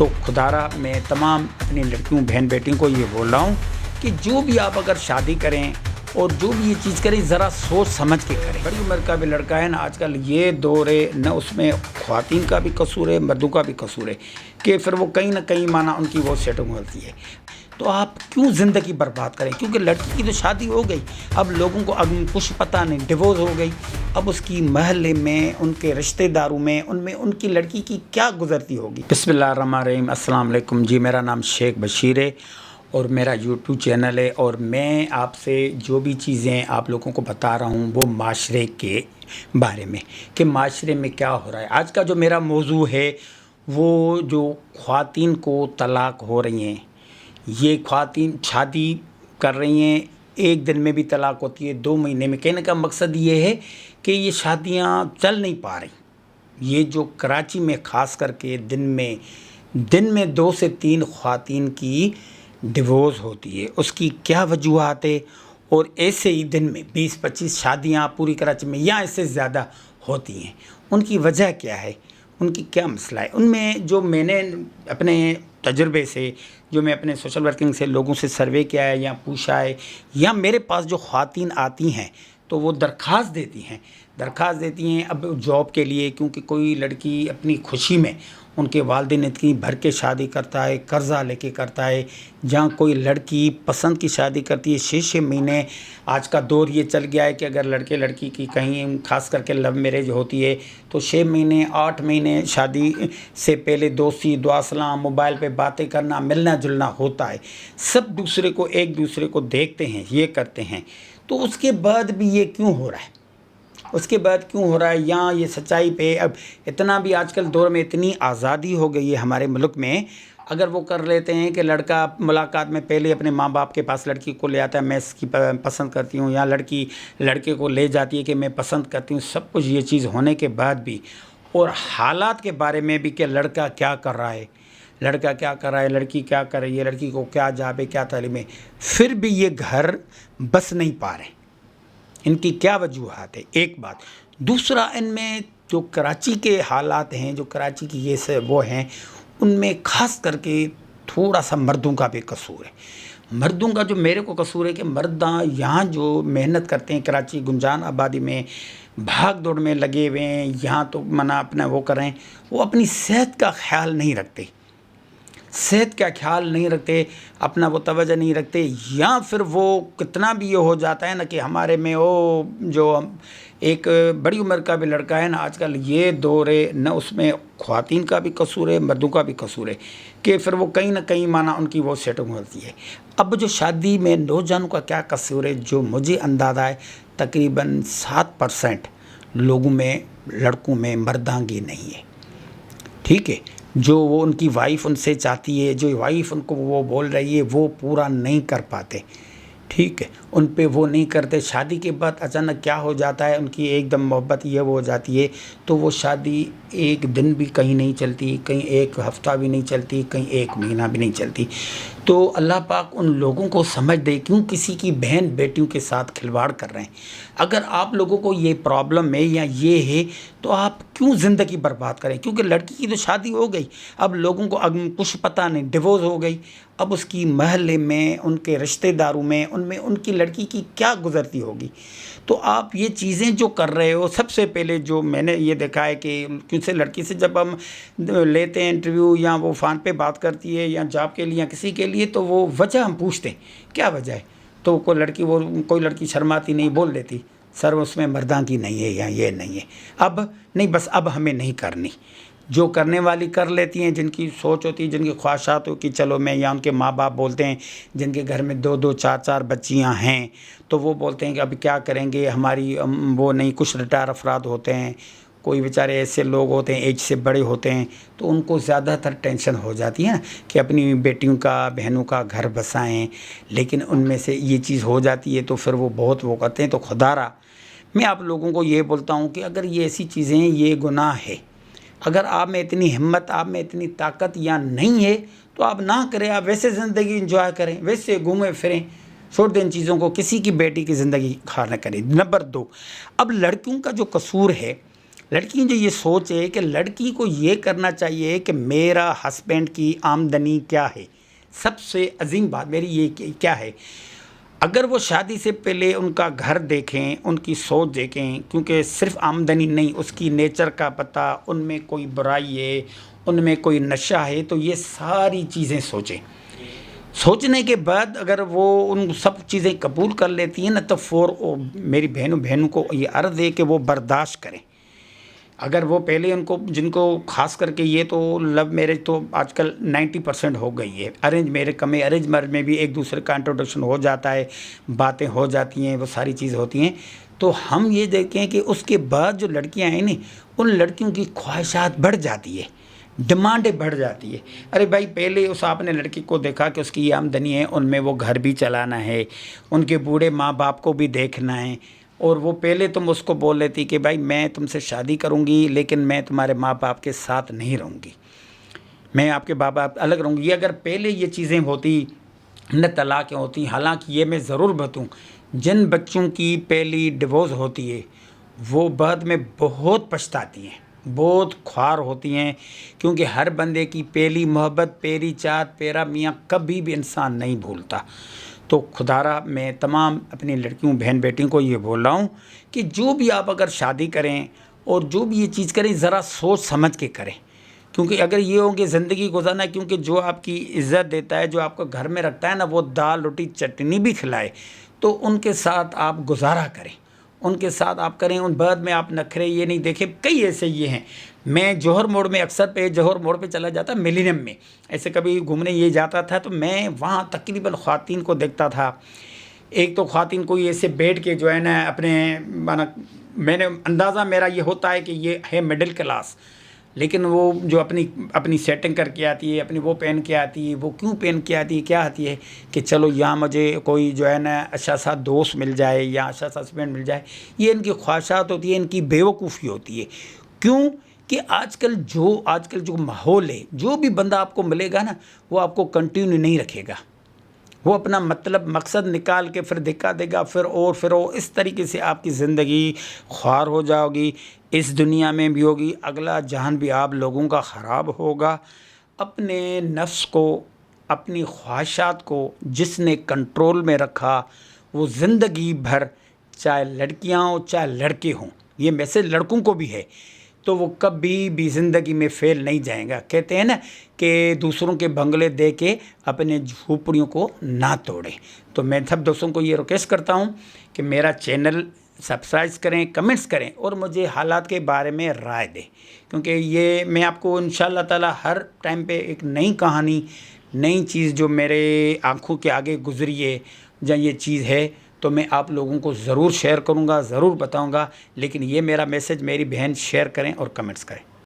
تو खुदारा मैं तमाम अपनी लड़कियों बहन बेटियों को ये बोल रहा हूँ कि जो भी आप अगर शादी करें और जो भी ये चीज़ करें ज़रा सोच समझ के करें। बड़ी उम्र का भी लड़का है ना, आजकल ये दौर है न, उसमें ख़वातीन का भी कसूर है, मर्दों का भी कसूर है कि फिर वो कहीं ना कहीं माना उनकी वो सेटिंग होती है। तो आप क्यों ज़िंदगी बर्बाद करें? क्योंकि लड़की की तो शादी हो गई, अब लोगों को अब कुछ पता नहीं, डिवोर्स हो गई, अब उसकी महल्ले में, उनके रिश्तेदारों में, उनमें उनकी लड़की की क्या गुजरती होगी। बिस्मिल्लाहिर्रहमानिर्रहीम, अस्सलाम वालेकुम जी। मेरा नाम शेख बशीर है और मेरा यूट्यूब चैनल है और मैं आपसे जो भी चीज़ें आप लोगों को बता रहा हूँ वो माशरे के बारे में, कि माशरे में क्या हो रहा है। आज का जो मेरा मौजू है वो जो ख़वातीन को तलाक हो रही हैं, ये ख़वातीन शादी कर रही हैं, एक दिन में भी तलाक होती है, 2 महीने में। कहने का मकसद ये है कि ये शादियाँ चल नहीं पा रही। ये जो कराची में ख़ास करके दिन में 2 से 3 ख़वातीन की डिवोर्स होती है। उसकी क्या वजूहत है? और ऐसे ही दिन में 20-25 शादियाँ पूरी कराची में या इससे ज़्यादा होती हैं। उनकी वजह क्या है? उनकी क्या मसला है? उनमें जो मैंने अपने तजुर्बे से, जो मैं अपने सोशल वर्किंग से लोगों से सर्वे किया है या पूछा है, या मेरे पास जो ख़वातीन आती हैं तो वो दरख्वास्त देती हैं अब जॉब के लिए, क्योंकि कोई लड़की अपनी खुशी में उनके वालिदैन इतनी भर के शादी करता है, कर्ज़ा लेके करता है। जहाँ कोई लड़की पसंद की शादी करती है 6-6 महीने, आज का दौर ये चल गया है कि अगर लड़के लड़की की कहीं खास करके लव मैरिज होती है तो 6 महीने 8 महीने शादी से पहले दोस्ती दुआ सलाम, मोबाइल पे बातें करना, मिलना जुलना होता है, सब एक दूसरे को देखते हैं, ये करते हैं। तो उसके बाद भी ये क्यों हो रहा है? यहाँ ये सच्चाई पे अब इतना भी आजकल दौर में इतनी आज़ादी हो गई है हमारे मुल्क में, अगर वो कर लेते हैं कि लड़का मुलाकात में पहले अपने माँ बाप के पास लड़की को ले आता है, मैं इसकी पसंद करती हूँ, या लड़की लड़के को ले जाती है कि मैं पसंद करती हूँ, सब कुछ ये चीज़ होने के बाद भी, और हालात के बारे में भी कि लड़का क्या कर रहा है, लड़की क्या कर रही है, लड़की को क्या जॉब है, क्या तालीम है, फिर भी ये घर बस नहीं पा रहे। इनकी क्या वजूहत है? एक बात। दूसरा, इनमें जो कराची के हालात हैं, जो कराची की ये से वो हैं, उनमें ख़ास करके थोड़ा सा मर्दों का भी कसूर है। मर्दों का जो मेरे को कसूर है कि मर्द यहाँ जो मेहनत करते हैं कराची गुंजान आबादी में, भाग दौड़ में लगे हुए हैं, यहाँ तो मना अपना वो कर रहे हैं, वो अपनी सेहत का ख्याल नहीं रखते, अपना वो तवज्जो नहीं रखते, या फिर वो कितना भी ये हो जाता है ना कि हमारे में वो जो एक बड़ी उम्र का भी लड़का है ना, आजकल ये दौर है न, उसमें ख़वातीन का भी कसूर है, मर्दों का भी कसूर है कि फिर वो कहीं ना कहीं माना उनकी वो सेटिंग होती है। अब जो शादी में नौजवानों का क्या कसूर है, जो मुझे अंदाज़ा है तकरीबन 7% लोगों में, लड़कों में मर्दांगी नहीं है। ठीक है, जो वो उनकी वाइफ उनसे चाहती है, जो वाइफ उनको वो बोल रही है, वो पूरा नहीं कर पाते। ठीक है, उन पे वो नहीं करते। शादी के बाद अचानक क्या हो जाता है, उनकी एकदम मोहब्बत ये वो हो जाती है, तो वो शादी एक दिन भी कहीं नहीं चलती, कहीं एक हफ़्ता भी नहीं चलती, कहीं 1 महीना भी नहीं चलती। तो अल्लाह पाक उन लोगों को समझ दे, क्यों किसी की बहन बेटियों के साथ खिलवाड़ कर रहे हैं। अगर आप लोगों को ये प्रॉब्लम है या ये है तो आप क्यों ज़िंदगी बर्बाद करें? क्योंकि लड़की की तो शादी हो गई, अब लोगों को अब कुछ पता नहीं, डिवोर्स हो गई, अब उसकी महल्ले में, उनके रिश्तेदारों में, उनमें उनकी लड़की की क्या गुजरती होगी। तो आप ये चीज़ें जो कर रहे हो, सबसे पहले जो मैंने ये देखा है कि किसी लड़की से जब हम लेते हैं इंटरव्यू, या वो फ़ोन पे बात करती है या जॉब के लिए या किसी के लिए, तो वो वजह हम पूछते हैं क्या वजह है, तो कोई लड़की शर्माती नहीं, बोल देती सर उसमें मर्दांगी नहीं है या ये नहीं है, अब नहीं, बस अब हमें नहीं करनी। जो करने वाली कर लेती हैं, जिनकी सोच होती है, जिनकी ख्वाहिशात हो कि चलो मैं, या उनके माँ बाप बोलते हैं जिनके घर में 2-2 4-4 बच्चियाँ हैं, तो वो बोलते हैं कि अभी क्या करेंगे, हमारी वो नहीं। कुछ रिटायर अफराद होते हैं, कोई बेचारे ऐसे लोग होते हैं एज से बड़े होते हैं, तो उनको ज़्यादातर टेंशन हो जाती है ना कि अपनी बेटियों का, बहनों का घर बसाएं, लेकिन उनमें से ये चीज़ हो जाती है तो फिर वो बहुत वो करते हैं। तो खुदारा मैं आप लोगों को ये बोलता हूँ कि अगर ये ऐसी चीज़ें हैं, ये गुनाह है, अगर आप में इतनी हिम्मत, आप में इतनी ताकत या नहीं है तो आप ना करें, आप वैसे ज़िंदगी इंजॉय करें, वैसे घूमें फिरें, छोड़ दें चीज़ों को, किसी की बेटी की ज़िंदगी खा न करें। नंबर 2, अब लड़कियों का जो कसूर है لڑکی جو یہ سوچ ہے کہ لڑکی کو یہ کرنا چاہیے کہ میرا ہسبینڈ کی آمدنی کیا ہے. سب سے عظیم بات میری یہ کیا ہے، اگر وہ شادی سے پہلے ان کا گھر دیکھیں، ان کی سوچ دیکھیں، کیونکہ صرف آمدنی نہیں، اس کی نیچر کا پتہ، ان میں کوئی برائی ہے، ان میں کوئی نشہ ہے، تو یہ ساری چیزیں سوچیں. سوچنے کے بعد اگر وہ ان سب چیزیں قبول کر لیتی ہیں نا، تو میری بہنوں کو یہ عرض ہے کہ وہ برداشت کریں. اگر وہ پہلے ان کو جن کو خاص کر کے یہ تو لو میرج تو آج کل 90% ہو گئی ہے، ارینج میرج کم ہے، ارینج میرج میں بھی ایک دوسرے کا انٹروڈکشن ہو جاتا ہے، باتیں ہو جاتی ہیں، وہ ساری چیز ہوتی ہیں. تو ہم یہ دیکھیں کہ اس کے بعد جو لڑکیاں ہیں نا، ان لڑکیوں کی خواہشات بڑھ جاتی ہے، ڈیمانڈیں بڑھ جاتی ہے. ارے بھائی پہلے آپ نے لڑکی کو دیکھا کہ اس کی یہ آمدنی ہے، ان میں وہ گھر بھی چلانا ہے، ان کے بوڑھے ماں باپ کو بھی دیکھنا ہے، اور وہ پہلے تم اس کو بول لیتی کہ بھائی میں تم سے شادی کروں گی لیکن میں تمہارے ماں باپ کے ساتھ نہیں رہوں گی، میں آپ کے ماں باپ الگ رہوں گی. یہ اگر پہلے یہ چیزیں ہوتی نہ طلاقیں ہوتی. حالانکہ یہ میں ضرور بتاؤں، جن بچوں کی پہلی ڈیورس ہوتی ہے وہ بعد میں بہت پچھتاتی ہیں، بہت خوار ہوتی ہیں، کیونکہ ہر بندے کی پہلی محبت، پہلی چاہت، پیرا میاں کبھی بھی انسان نہیں بھولتا. تو خدارا میں تمام اپنی لڑکیوں بہن بیٹیوں کو یہ بول رہا ہوں کہ جو بھی آپ اگر شادی کریں اور جو بھی یہ چیز کریں، ذرا سوچ سمجھ کے کریں. کیونکہ اگر یہ ہو کہ زندگی گزارنا، کیونکہ جو آپ کی عزت دیتا ہے، جو آپ کو گھر میں رکھتا ہے نا، وہ دال روٹی چٹنی بھی کھلائے، تو ان کے ساتھ آپ گزارا کریں، ان کے ساتھ آپ کریں. ان بعد میں آپ نخرے یہ نہیں دیکھیں. کئی ایسے یہ ہیں، میں جوہر موڑ میں اکثر جوہر موڑ پہ چلا جاتا، ملینیم میں ایسے کبھی گھومنے یہ جاتا تھا، تو میں وہاں تقریباً خواتین کو دیکھتا تھا. ایک تو خواتین کوئی ایسے بیٹھ کے جو ہے نا اپنے میں نے اندازہ میرا یہ ہوتا ہے کہ یہ ہے مڈل کلاس، لیکن وہ جو اپنی سیٹنگ کر کے آتی ہے، اپنی وہ پہن کے آتی ہے. وہ کیوں پہن کے آتی ہے، کیا آتی ہے کہ چلو یہاں مجھے کوئی جو ہے نا اچھا سا دوست مل جائے یا اچھا سا ہسبینڈ مل جائے. یہ ان کی خواہشات ہوتی ہے، ان کی بیوقوفی ہوتی ہے. کیوں کہ آج کل جو ماحول ہے، جو بھی بندہ آپ کو ملے گا نا، وہ آپ کو کنٹینیو نہیں رکھے گا. وہ اپنا مقصد نکال کے پھر دکھا دے گا، پھر اس طریقے سے آپ کی زندگی خوار ہو جاؤ گی. اس دنیا میں بھی ہوگی، اگلا جہان بھی آپ لوگوں کا خراب ہوگا. اپنے نفس کو، اپنی خواہشات کو جس نے کنٹرول میں رکھا، وہ زندگی بھر، چاہے لڑکیاں ہوں چاہے لڑکے ہوں، یہ میسج لڑکوں کو بھی ہے، تو وہ کبھی بھی زندگی میں فیل نہیں جائیں گا. کہتے ہیں نا کہ دوسروں کے بنگلے دے کے اپنے جھوپڑیوں کو نہ توڑیں. تو میں سب دوستوں کو یہ ریکویسٹ کرتا ہوں کہ میرا چینل سبسکرائب کریں، کمنٹس کریں، اور مجھے حالات کے بارے میں رائے دیں. کیونکہ یہ میں آپ کو انشاءاللہ تعالی ہر ٹائم پہ ایک نئی کہانی، نئی چیز جو میرے آنکھوں کے آگے گزری ہے یا یہ چیز ہے، تو میں آپ لوگوں کو ضرور شیئر کروں گا، ضرور بتاؤں گا. لیکن یہ میرا میسج، میری بہن شیئر کریں اور کمنٹس کریں.